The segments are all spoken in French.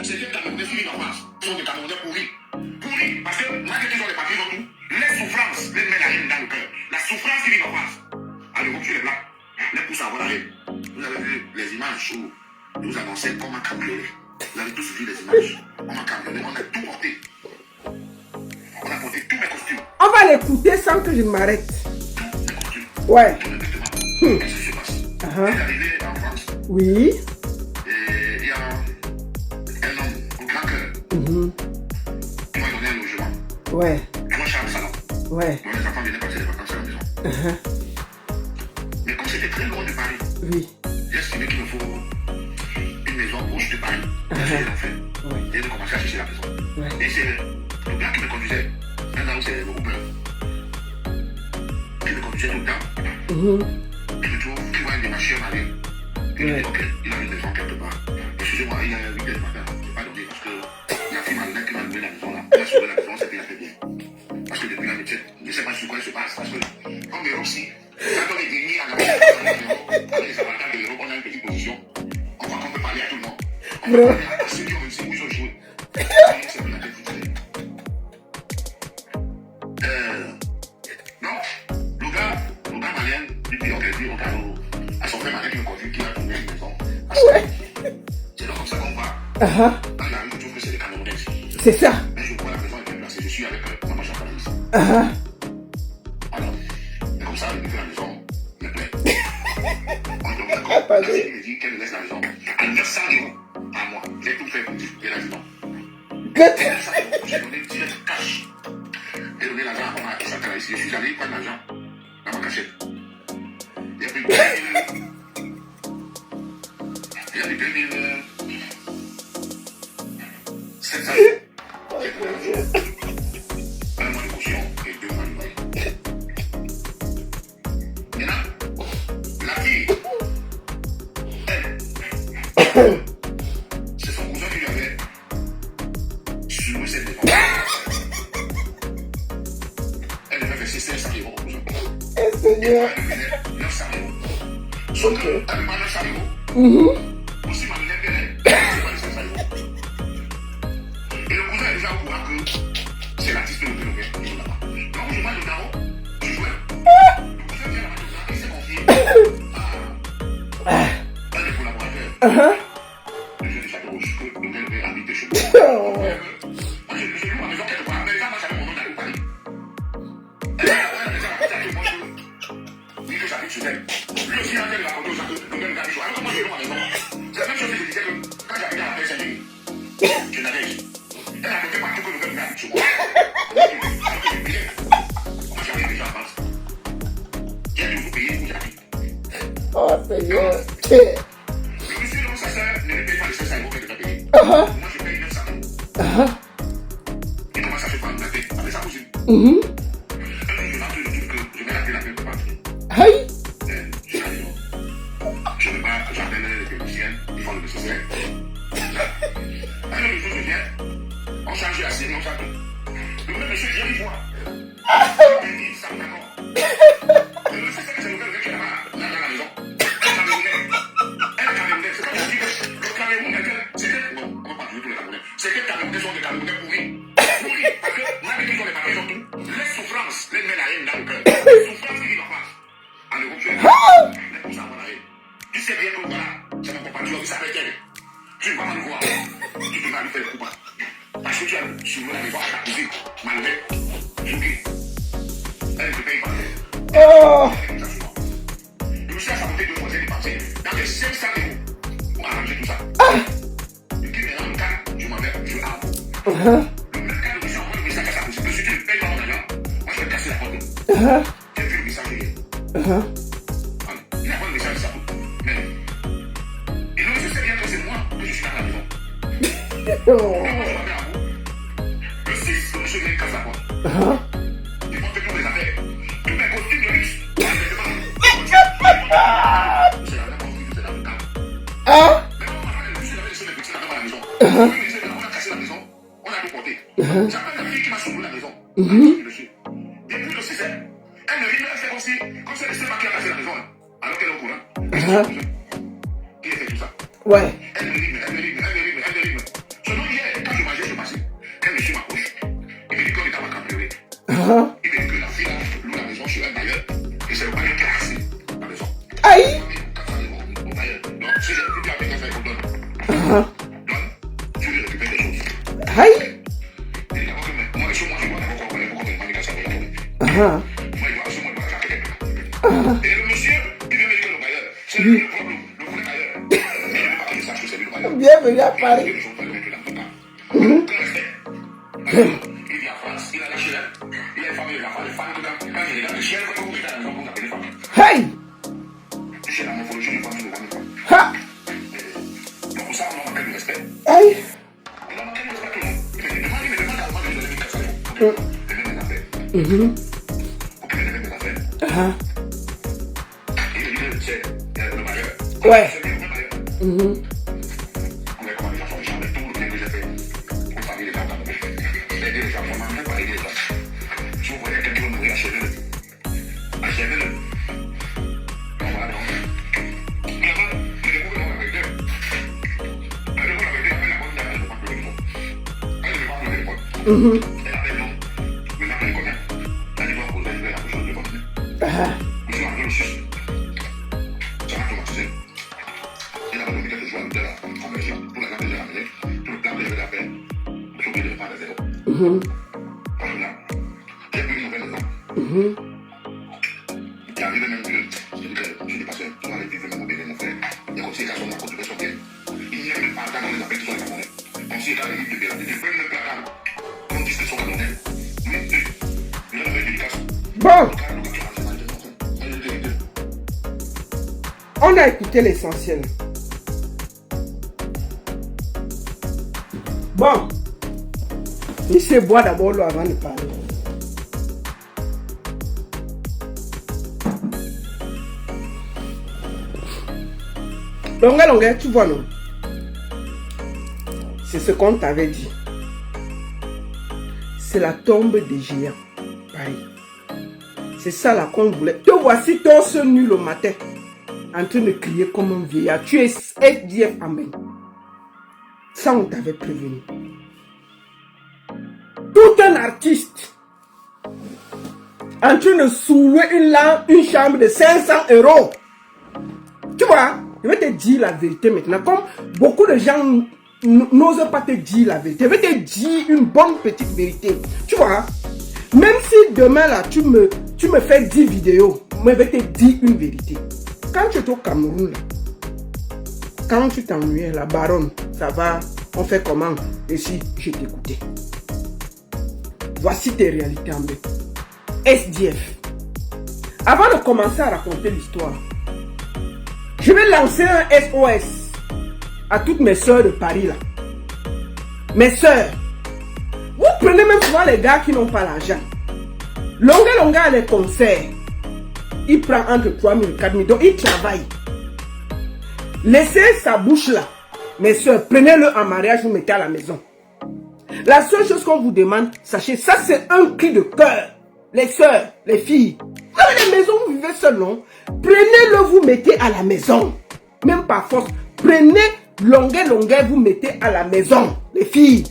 C'est des Camerounais qui vivent en France. Ce sont des Camerounais pourris. Pourris, parce que malgré qu'ils ont les papiers, ils ont tout. Les souffrances les mettent la haine dans le cœur. La souffrance qui vit en France. Allez, vous tuez les blancs. Les poussent à avoir la haine. Vous avez vu les images où nous annonçons qu'on m'a cambriolé. Vous avez tous vu les images. On m'a cambriolé, on a tout porté. On a porté tous mes costumes. On va l'écouter sans que je m'arrête. Tous mes costumes. Ouais. Tous mes vêtements. Qu'est-ce qui se passe? Je suis arrivé en France. Oui. Et il y a un homme au grand cœur. Qui m'a donné un logement. Ouais. Trois chambres salon. Ouais. Moi, les enfants venaient passer les vacances à la maison. Mais comme c'était très loin de Paris, Oui. j'ai estimé qu'il me faut une maison proche de Paris. J'ai fait. Ouais. J'ai commencé à chercher la maison. Ouais. Et c'est le gars qui me conduisait. Un an où c'est le Roubaix. Qui me conduisait tout le temps. Qui me trouve, qui voit une démarche en aller. Il me dit, ok, il a une maison quelque part. Excusez-moi, il y a 8 heures du matin. Je n'ai pas dormi parce que la fille malhonnête qui m'a loué la maison là. Elle a sauvé la maison, c'était assez bien. Parce que depuis là, je ne sais pas sur quoi il se passe. Parce que, comme les Rossi, quand on est digné à la maison, avec les avantages de l'Europe, on a une petite position. On voit qu'on peut parler à tout le monde. On peut parler à ceux qui ont réussi où ils ont joué. C'est bien la tête foutue. Non, le gars malien, il dit, ok, il dit au carreau, à son frère malien qui me conduit, qui a trouvé une maison. C'est donc comme ça qu'on va. Dans la rue, je trouve que c'est des Camerounais ici. C'est ça. Mais je vois la maison est bien placée, je suis avec Maman Champagne ici. Alors, et comme ça, il me fait la maison, il me plaît. On est d'accord. La fille me dit qu'elle me laisse la maison à 900 € par mois. J'ai tout fait pour dire, et la maison. J'ai donné direct cash. J'ai donné l'argent à maman qui s'attendait ici. Je suis allé prendre l'argent dans ma cachette. Il y a pris 2000. Il y a pris 700 €. Un mois de caution et 2 mois de loyer. Maintenant, la fille, elle, c'est son cousin qui lui avait sur cette dépense. Elle devait verser 500 € au cousin. Seigneur. Elle devait 900 €. Sauf qu'elle ne pas 900 €. Aussi, ma lunette, elle pas les 500 €. Et le cousin est déjà au courant que c'est l'artiste de l'hôtel qui joue là-bas. Donc, je vois le garrot, je jouais. Le cousin vient là-bas, il s'est confié à un des collaborateurs. Le jeune Château Rouge, que le gars avait habité chez moi. Moi, je loue ma maison quelque part, mais les gens, moi, j'avais mon nom d'aller au Paris. Elle a déjà raconté à tout le monde que j'habite chez elle. Lui aussi, il a raconté aux gens que le gars avait joué. Alors, comment je loue ma maison? C'est la même chose que je disais que quand j'habitais à la Saint-Denis, je n'avais rien. Elle a raconté partout que le gars habite chez moi. Alors que je payais. Moi, j'avais déjà en France. J'ai toujours payé où j'habite. Oh Seigneur. Le monsieur, donc, sa sœur ne paye pas les 500 € qu'elle devait payer. Moi, je paye 900 €. Il commence à se prendre la tête avec sa cousine. Un jour, je rentre, je trouve que je vais la télé pour partir. Aïe. Je suis allé, je ne vais pas, j'appelle les techniciens, ils font le nécessaire. Alors, le jour, je viens, on change la scène, on change tout. Le même monsieur, je viens lui voir. Il dit, ça me d'accord. Le monsieur, c'est que c'est le gars qui est là-bas, dans la maison. Elle est Camerounaise. C'est comme je dis que le Cameroun est c'est que, bon, on va pas toujours tous les Camerounais. C'est que les Camerounais sont des Camerounais pourris. Pourris, parce que malgré qu'ils ont les papiers, ils ont tout. Les souffrances les mettent la haine dans le cœur. Les souffrances qui vivent en France. En Europe, tu es les poussent à avoir la haine. Tu sais bien que voilà, c'est mon compatriote, il s'appelle Kevin. Tu ne vas pas me voir. Tu devras lui faire le coup pas. Parce que tu as sur la maison à ta cousine, malgré, Jouki. Elle ne te paye pas. Le monsieur a saboté 2 fois, j'ai dépensé dans les 500 € pour arranger tout ça. Et puis maintenant, le cas, je m'en vais, je arme. Le même cas, le monsieur envoie le message à sa cousine. Monsieur, tu ne payes pas mon argent, moi je vais casser la porte. J'ai vu le message hier. Il envoie le message à sa cousine. Mais, et le monsieur sait bien que c'est moi que je suis dans la maison. Donc, moi, je m'en vais à vous. Le 6, le monsieur vient casser la porte. Il monte tous les affaires. Tous mes costumes de luxe. C'est la même construction, c'est dans le cadre. Mais non, le monsieur avait laissé les petits là-bas à la maison. On a cassé la maison, on a tout porté. J'appelle la fille qui m'a sauvé la maison. Monsieur. Depuis le 6, elle ne rit pas, elle fait aussi, comme si elle ne sait pas qui a cassé la maison. Alors qu'elle est au courant. Qui a fait tout ça? Ouais. Elle ne rit, elle ne rit. Ce Il dit que la fille loue la maison sur un bailleur et c'est le bailleur qui a accès à la maison. Aïe. Au bailleur. Donc, si j'ai récupéré avec 400 euros, donne. Tu lui récupères des choses. Aïe. Il dit d'abord que moi, les choses, moi, je vois d'abord qu'on connaît beaucoup de manières à savoir la journée. Ah. Moi, il doit assumer, il doit faire quelqu'un. Et le monsieur, il vient me dire que le bailleur, c'est lui le problème, le vrai bailleur. Mais il ne veut pas qu'il sache que c'est lui le bailleur. Bienvenue à Paris. Il vit en France, il a lâché là. Il a une famille, il a pas de femme, en tout cas. Quand il regarde le chien, il faut qu'il à la maison pour appeler les femmes. Aïe. C'est la morphologie d'une femme, une femme. Ha. Donc pour ça, on a manqué de respect. Aïe. On a manqué de respect à tout le monde. Il me demande à moi de lui donner 400 euros. De mettre mes affaires. Pour qu'il me mette mes affaires. Il me dit, c'est le bailleur. Ouais. C'est bien le bailleur. On a commencé à faire des tout le bien que j'ai fait. Pour famille les gens dans mon pays. Aider les gens, vraiment, même pas aider les gens. Si vous voyez quelqu'un qui veut mourir, achevez-le. Achevez-le. Donc voilà, donc. Finalement, je découvre la vérité. Je découvre la vérité, après la bonne dame, elle ne veut pas pleurer le monde. Elle ne veut pas pleurer le monde. Elle appelle donc. Maintenant qu'elle connaît, elle dit, bon, vous allez faire la chose de votre vie. Vous êtes en 06. Ça m'a traumatisé. Il a donné quelques jours à l'hôtel à conversion. Tout l'argent que j'ai ramené, tout le plan que je vais faire, j'ai oublié de le faire à zéro. Parce que là, j'ai pris une nouvelle maison. Qui arrive même que je dis, pasteur, tu vas aller vivre même au bébé, mon frère. Il y a comme si les garçons m'ont contribué son bien. Il n'y a même pas dans les appels qui sont les Camerounais. Comme si les gars arrivent de Béla, ils prennent le placard. Comme disent qu'ils sont Camerounais. Oui, il y a une dédicace. Bon. On a écouté l'essentiel. Bon. Il se boit d'abord l'eau avant de parler. Longue, tu vois, non? C'est ce qu'on t'avait dit. C'est la tombe des géants. Paris. C'est ça là qu'on voulait. Te voici torse nu le matin. En train de crier comme un vieillard. Tu es SDF Amen. Ça, on t'avait prévenu. Tout un artiste en train de soulever une chambre de 500 €. Tu vois, je vais te dire la vérité maintenant. Comme beaucoup de gens n'osent pas te dire la vérité, je vais te dire une bonne petite vérité. Tu vois, même si demain là, tu me fais 10 vidéos, moi je vais te dire une vérité. Quand tu es au Cameroun, là, quand tu t'ennuyais, la baronne, ça va, on fait comment? Et si je t'écoutais. Voici tes réalités en bête. SDF. Avant de commencer à raconter l'histoire, je vais lancer un SOS à toutes mes soeurs de Paris là. Mes soeurs, vous prenez même souvent les gars qui n'ont pas l'argent. Longue à les concerts. Il prend entre 3 000 et 4 000, donc il travaille. Laissez sa bouche là. Mes soeurs, prenez-le en mariage, vous mettez à la maison. La seule chose qu'on vous demande, sachez, ça c'est un cri de cœur. Les soeurs, les filles, vous avez des maisons, vous vivez seul, non? Prenez-le, vous mettez à la maison. Même par force. Prenez longue, vous mettez à la maison. Les filles.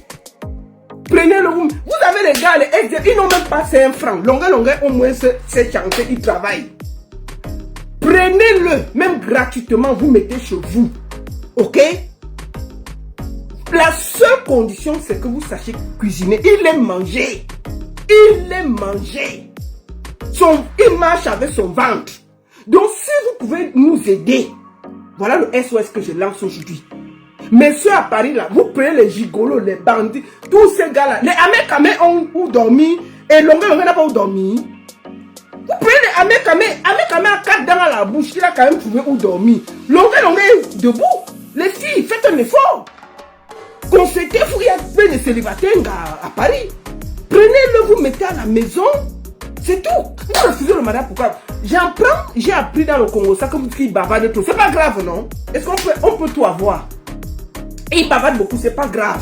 Prenez-le, vous avez les gars, les SDF, ils n'ont même pas 5 francs. Longue, au moins, c'est chanté, ils travaillent. Prenez-le, même gratuitement, vous mettez chez vous. Ok? La seule condition, c'est que vous sachiez cuisiner. Il aime manger. Il aime manger. Il marche avec son ventre. Donc, si vous pouvez nous aider, voilà le SOS que je lance aujourd'hui. Messieurs à Paris, là, vous prenez les gigolos, les bandits, tous ces gars-là. Les Américains ont où dormi et Longue n'a pas où dormir. Vous prenez les Américains a 4 dents à la bouche, il a quand même trouvé où dormir. Longue est debout. Les filles, faites un effort. Conséquez-vous, il y a plein de célibataires à Paris. Prenez-le, vous mettez à la maison. C'est tout. Vous refusez le mariage, pourquoi? J'ai appris dans le Congo ça que vous dites bavardent trop. C'est pas grave, non? Est-ce qu'on peut tout avoir? Et il bavarde beaucoup, c'est pas grave.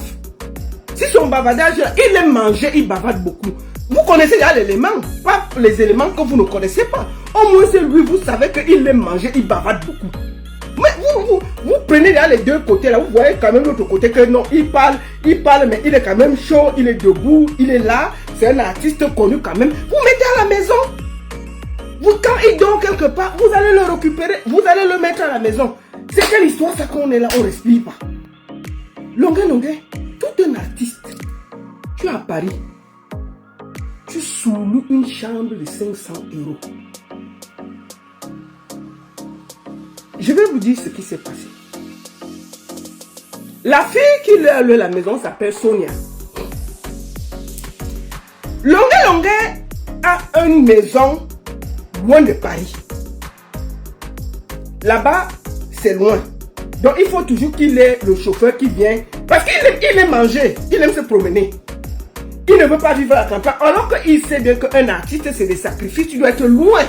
Si son bavardage, il aime manger, il bavarde beaucoup. Vous connaissez déjà l'élément, pas les éléments que vous ne connaissez pas. Au moins c'est lui, vous savez qu'il aime manger, il bavarde beaucoup. Mais vous prenez là les deux côtés, là, vous voyez quand même l'autre côté que non, il parle, mais il est quand même chaud, il est debout, il est là. c'est un artiste connu quand même, vous mettez à la maison. Vous, quand il dort quelque part, vous allez le récupérer, vous allez le mettre à la maison. C'est quelle histoire ça qu'on est là, on ne respire pas. Longuet, tout un artiste. Tu es à Paris. Tu sous-loues une chambre de 500 €. Je vais vous dire ce qui s'est passé. La fille qui lui a loué la maison s'appelle Sonia. Longuet a une maison loin de Paris. Là-bas, c'est loin. Donc, il faut toujours qu'il ait le chauffeur qui vient. Parce qu'il aime manger, il aime se promener. Il ne veut pas vivre à la campagne. Alors qu'il sait bien qu'un artiste, c'est des sacrifices. Tu dois être loin.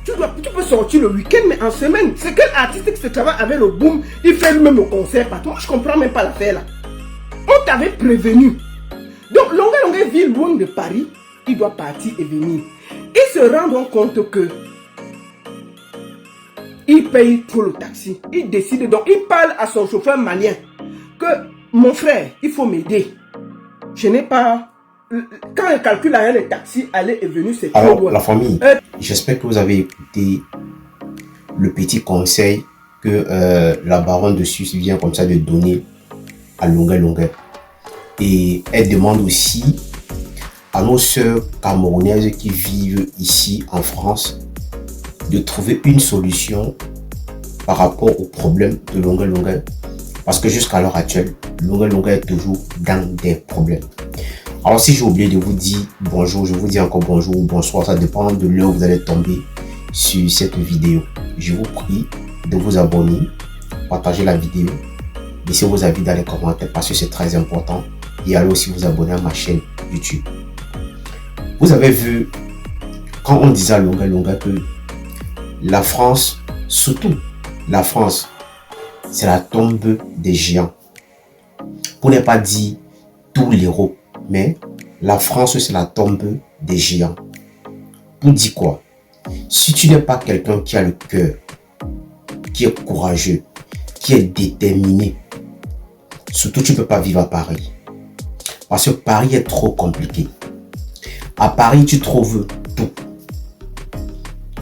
Tu peux sortir le week-end, mais en semaine. C'est quel artiste qui se travaille avec le boom, il fait lui-même le concert partout. Moi, je ne comprends même pas l'affaire là. On t'avait prévenu. Donc, Longuet vit loin de Paris. Il doit partir et venir. Il se rend compte que il paye pour le taxi. Il décide donc, il parle à son chauffeur malien que mon frère, il faut m'aider. Je n'ai pas... Quand il calcule à le taxi, aller et venir, c'est trop loin. Alors, la famille, j'espère que vous avez écouté le petit conseil que la baronne de Suisse vient comme ça de donner à Longuet. Et elle demande aussi à nos sœurs camerounaises qui vivent ici en France de trouver une solution par rapport au problème de Longuet. Parce que jusqu'à l'heure actuelle, Longuet est toujours dans des problèmes. Alors si j'ai oublié de vous dire bonjour, je vous dis encore bonjour ou bonsoir, ça dépend de l'heure où vous allez tomber sur cette vidéo. Je vous prie de vous abonner, partager la vidéo, laissez vos avis dans les commentaires parce que c'est très important et allez aussi vous abonner à ma chaîne YouTube. Vous avez vu, quand on disait à Longuet que la France, surtout la France, c'est la tombe des géants. Pour ne pas dire tout l'Europe, mais la France, c'est la tombe des géants. Pour dire quoi? Si tu n'es pas quelqu'un qui a le cœur, qui est courageux, qui est déterminé, surtout tu ne peux pas vivre à Paris. Parce que Paris est trop compliqué. À Paris, tu trouves tout.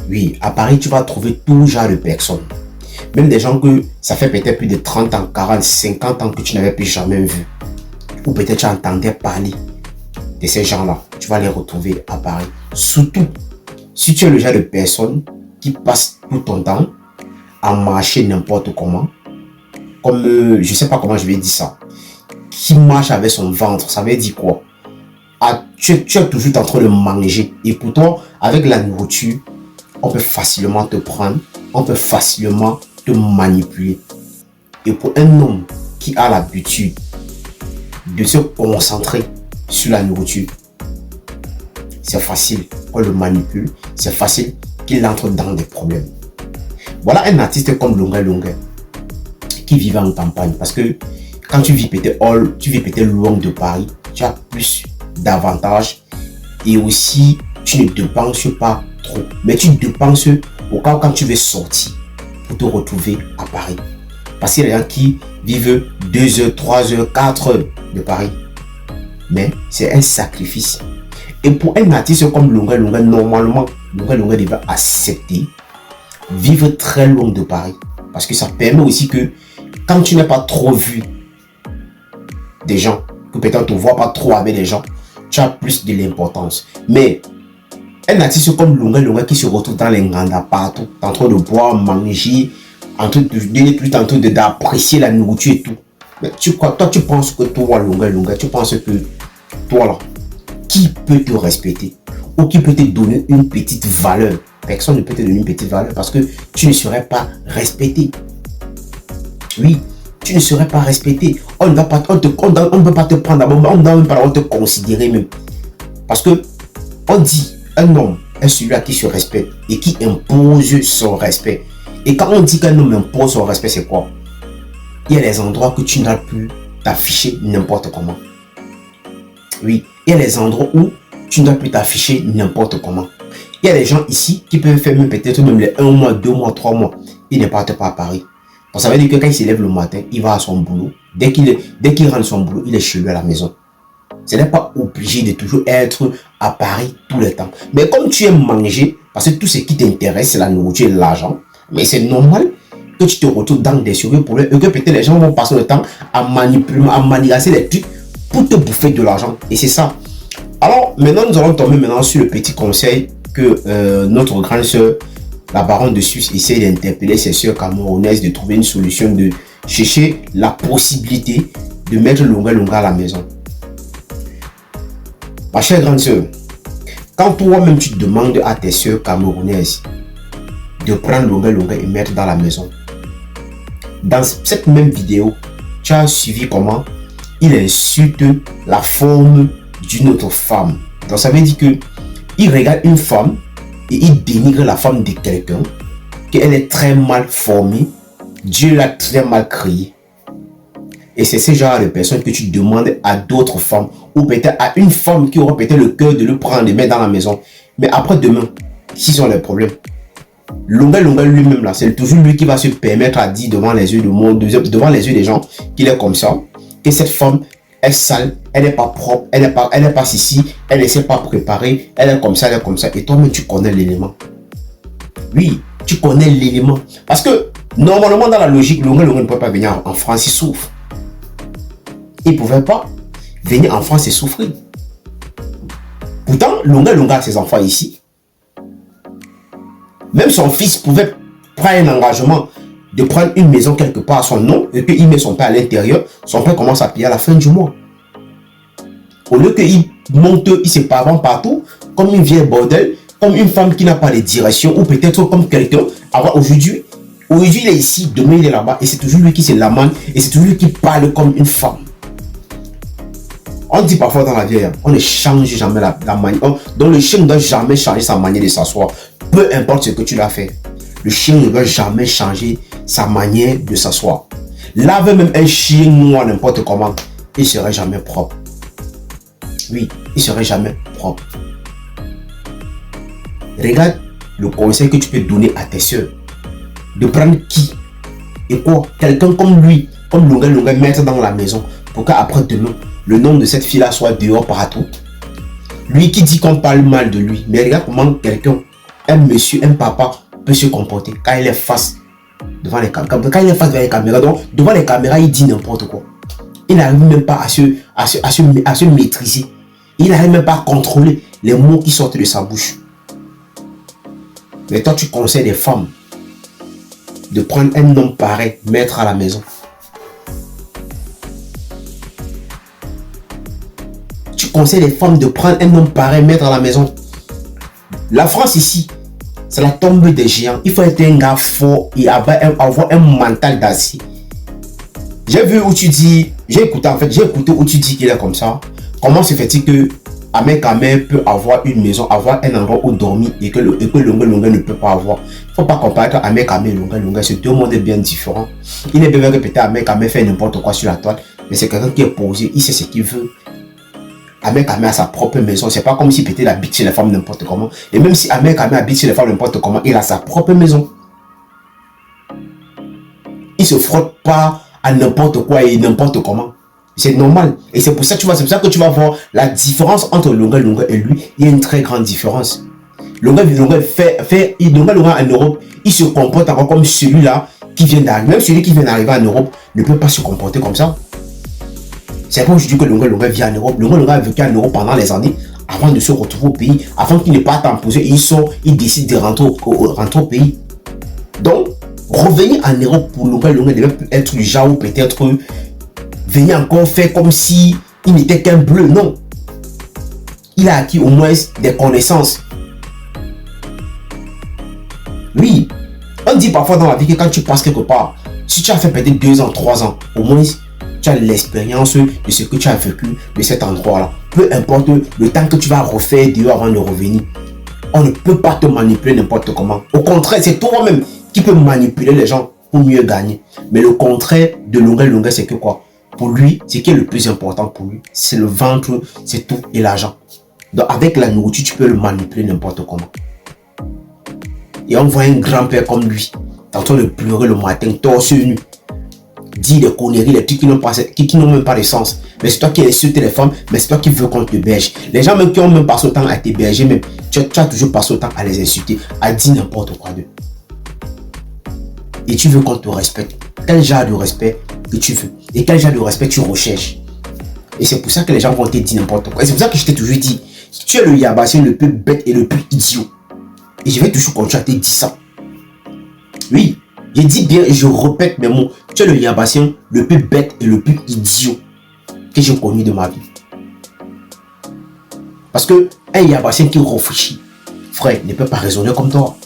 Oui, à Paris, tu vas trouver tout genre de personnes. Même des gens que ça fait peut-être plus de 30 ans, 40, 50 ans que tu n'avais plus jamais vu. Ou peut-être tu entendais parler de ces gens-là. Tu vas les retrouver à Paris. Surtout, si tu es le genre de personne qui passe tout ton temps à marcher n'importe comment. Comme, je ne sais pas comment je vais dire ça. Qui marche avec son ventre, ça veut dire quoi? Tu es toujours en train de manger. Et pourtant, avec la nourriture, on peut facilement te prendre. On peut facilement te manipuler. Et pour un homme qui a l'habitude de se concentrer sur la nourriture, c'est facile qu'on le manipule. C'est facile qu'il entre dans des problèmes. Voilà un artiste comme Longuet qui vit en campagne. Parce que quand tu vis peut-être loin de Paris, tu as plus d'avantages et aussi tu ne dépenses pas trop. Mais tu dépenses au cas où quand tu veux sortir pour te retrouver à Paris. Parce qu'il y a des gens qui vivent 2 heures, 3 heures, 4 heures de Paris. Mais c'est un sacrifice. Et pour un artiste comme Longuet, normalement, Longuet devrait accepter vivre très loin de Paris. Parce que ça permet aussi que quand tu n'as pas trop vu des gens, que peut-être tu ne vois pas trop avec des gens, tu as plus de l'importance. Mais un artiste comme Longuet qui se retrouve dans les Nganda partout, en train de boire, manger, en train d'apprécier la nourriture et tout. Mais toi, tu penses que toi, Longuet, tu penses que toi là, qui peut te respecter ou qui peut te donner une petite valeur? Personne ne peut te donner une petite valeur parce que tu ne serais pas respecté. Oui, tu ne serais pas respecté. On ne peut pas te prendre, on ne doit même pas te considérer même. Parce que on dit un homme est celui-là qui se respecte et qui impose son respect. Et quand on dit qu'un homme impose son respect, c'est quoi? Il y a des endroits que tu n'as plus t'afficher n'importe comment. Oui, il y a des endroits où tu ne dois plus t'afficher n'importe comment. Il y a des gens ici qui peuvent faire même peut-être même les 1 mois, 2 mois, 3 mois. Ils ne partent pas à Paris. Donc ça veut dire que quand il se lève le matin, il va à son boulot. Dès qu'il rentre à son boulot, il est chez lui à la maison. Ce n'est pas obligé de toujours être à Paris tout le temps. Mais comme tu aimes manger, parce que tout ce qui t'intéresse, c'est la nourriture et l'argent, mais c'est normal que tu te retrouves dans des sérieux problèmes et que peut-être les gens vont passer le temps à manipuler, à manigacer les trucs pour te bouffer de l'argent. Et c'est ça. Alors, maintenant, nous allons tomber maintenant sur le petit conseil que notre grande sœur, la baronne de Suisse, essaie d'interpeller ses sœurs camerounaises, de trouver une solution, de chercher la possibilité de mettre Lunga Lunga à la maison. Ma chère grande sœur, quand toi-même tu demandes à tes sœurs camerounaises de prendre Lunga Lunga et mettre dans la maison, dans cette même vidéo, tu as suivi comment il insulte la forme d'une autre femme. Donc ça veut dire que il regarde une femme et il dénigre la femme de quelqu'un, qu'elle est très mal formée, Dieu l'a très mal créée. Et c'est ce genre de personnes que tu demandes à d'autres femmes, ou peut-être à une femme qui aura peut-être le cœur de le prendre et mettre dans la maison. Mais après demain, s'ils ont les problèmes, Lunga Lunga lui-même là, c'est toujours lui qui va se permettre à dire devant les yeux du monde, devant les yeux des gens, qu'il est comme ça, que cette femme est sale, elle n'est pas propre, elle n'est pas ici, elle ne s'est pas préparée, elle est comme ça, elle est comme ça. Et toi-même, tu connais l'élément. Oui, tu connais l'élément. Parce que, normalement, dans la logique, Lunga Lunga ne peut pas venir en France, il souffre. Il ne pouvait pas venir en France et souffrir. Pourtant, Lunga Lunga a ses enfants ici. Même son fils pouvait prendre un engagement de prendre une maison quelque part à son nom et qu'il met son père à l'intérieur, son père commence à payer à la fin du mois. Au lieu qu'il monte, il se pavane partout, comme une vieille bordel, comme une femme qui n'a pas de direction, ou peut-être comme quelqu'un. Alors aujourd'hui, il est ici, demain il est là-bas, et c'est toujours lui qui se lamane, et c'est toujours lui qui parle comme une femme. On dit parfois dans la vie, on ne change jamais la manière. Donc le chien ne doit jamais changer sa manière de s'asseoir. Peu importe ce que tu l'as fait. Le chien ne doit jamais changer sa manière de s'asseoir. Lave même un chien noir n'importe comment, il ne serait jamais propre. Oui, il ne serait jamais propre. Regarde le conseil que tu peux donner à tes soeurs. De prendre qui et quoi? Quelqu'un comme lui, comme Lunga Lunga, mettre dans la maison pour qu'après demain, le nom de cette fille-là soit dehors partout. Lui qui dit qu'on parle mal de lui. Mais regarde comment quelqu'un, un monsieur, un papa, peut se comporter quand il est face devant les caméras. Quand il est face devant les caméras, donc devant les caméras, il dit n'importe quoi. Il n'arrive même pas à se maîtriser. Il n'arrive même pas à contrôler les mots qui sortent de sa bouche. Mais toi, tu conseilles des femmes de prendre un homme pareil, mettre à la maison. Tu conseilles les femmes de prendre un homme pareil, mettre à la maison. La France ici, c'est la tombe des géants. Il faut être un gars fort et avoir un mental d'acier. J'ai vu où tu dis, j'ai écouté où tu dis qu'il est comme ça. Comment se fait-il que Ahmed Kamé peut avoir une maison, avoir un endroit où dormir et que Lunga Lunga ne peut pas avoir? Il ne faut pas comparer Ahmed Kamé et Lunga Lunga, c'est deux mondes bien différents. Il est bien répété, Ahmed Kamé fait n'importe quoi sur la toile, mais c'est quelqu'un qui est posé, il sait ce qu'il veut. Ahmed Kamé a sa propre maison, c'est pas comme si peut-être il habite chez les femmes n'importe comment. Et même si Ahmed Kamé habite chez les femmes n'importe comment, il a sa propre maison. Il ne se frotte pas à n'importe quoi et n'importe comment. C'est normal. Et c'est pour ça que tu vas voir la différence entre Lunga Lunga et lui. Il y a une très grande différence. Lunga Lunga en Europe, il se comporte encore comme celui-là qui vient d'arriver. Même celui qui vient d'arriver en Europe ne peut pas se comporter comme ça. C'est pas aujourd'hui que Lunga Lunga vit en Europe. Lunga Lunga a vécu en Europe pendant les années avant de se retrouver au pays. Avant qu'il ne parte en position, il sort, il décide de rentrer au pays. Donc, revenir en Europe pour Lunga Lunga devait être du genre ou peut-être venir encore faire comme si il n'était qu'un bleu. Non. Il a acquis au moins des connaissances. Oui. On dit parfois dans la vie que quand tu passes quelque part, si tu as fait peut-être 2 ans, 3 ans, au moins tu as l'expérience de ce que tu as vécu de cet endroit-là. Peu importe le temps que tu vas refaire dehors avant de revenir. On ne peut pas te manipuler n'importe comment. Au contraire, c'est toi-même qui peux manipuler les gens pour mieux gagner. Mais le contraire de Lunga Lunga, c'est que quoi? Pour lui, ce qui est le plus important pour lui, c'est le ventre, c'est tout et l'argent. Donc avec la nourriture, tu peux le manipuler n'importe comment. Et on voit un grand-père comme lui, en train de pleurer le matin, torse nu. dire des conneries, des trucs qui n'ont même pas de sens. Mais c'est toi qui insultes les femmes, mais c'est toi qui veux qu'on te berge. Les gens même qui ont même passé autant à te berger, même, tu as toujours passé autant à les insulter, à dire n'importe quoi d'eux. Et tu veux qu'on te respecte. Quel genre de respect que tu veux? Et quel genre de respect tu recherches? Et c'est pour ça que les gens vont te dire n'importe quoi. Et c'est pour ça que je t'ai toujours dit, tu es le Yabassien le plus bête et le plus idiot. Et je vais toujours continuer à te dire ça. Oui, je dis bien et je répète mes mots. Tu es le Yabassien le plus bête et le plus idiot que j'ai connu de ma vie. Parce que un Yabassien qui réfléchit, frère, ne peut pas raisonner comme toi.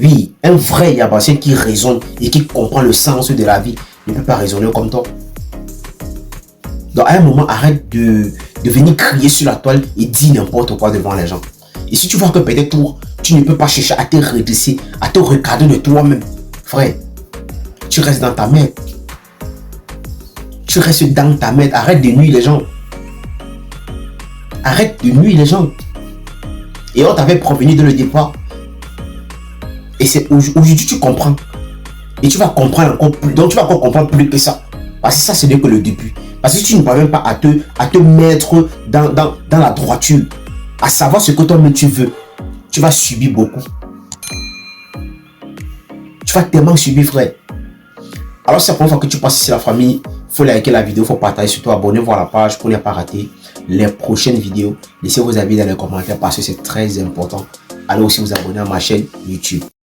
Oui, un vrai Yabassien qui raisonne et qui comprend le sens de la vie ne peut pas raisonner comme toi. Donc à un moment, arrête de venir crier sur la toile et dire n'importe quoi devant les gens. Et si tu vois que peut-être tu ne peux pas chercher à te redresser, à te regarder de toi-même, frère, tu restes dans ta merde. Tu restes dans ta merde. Arrête de nuire les gens. Arrête de nuire les gens. Et on t'avait prévenu dès le départ. Et c'est aujourd'hui tu comprends. Et tu vas comprendre encore plus. Donc tu vas encore comprendre plus que ça. Parce que ça, ce n'est que le début. Parce que si tu ne parviens pas à te mettre dans la droiture, à savoir ce que toi-même tu veux, tu vas subir beaucoup. Tu vas tellement subir, frère. Alors, c'est la première fois que tu passes ici la famille, il faut liker la vidéo, il faut partager, surtout abonnez-vous à la page pour ne pas rater les prochaines vidéos. Laissez vos avis dans les commentaires parce que c'est très important. Allez aussi vous abonner à ma chaîne YouTube.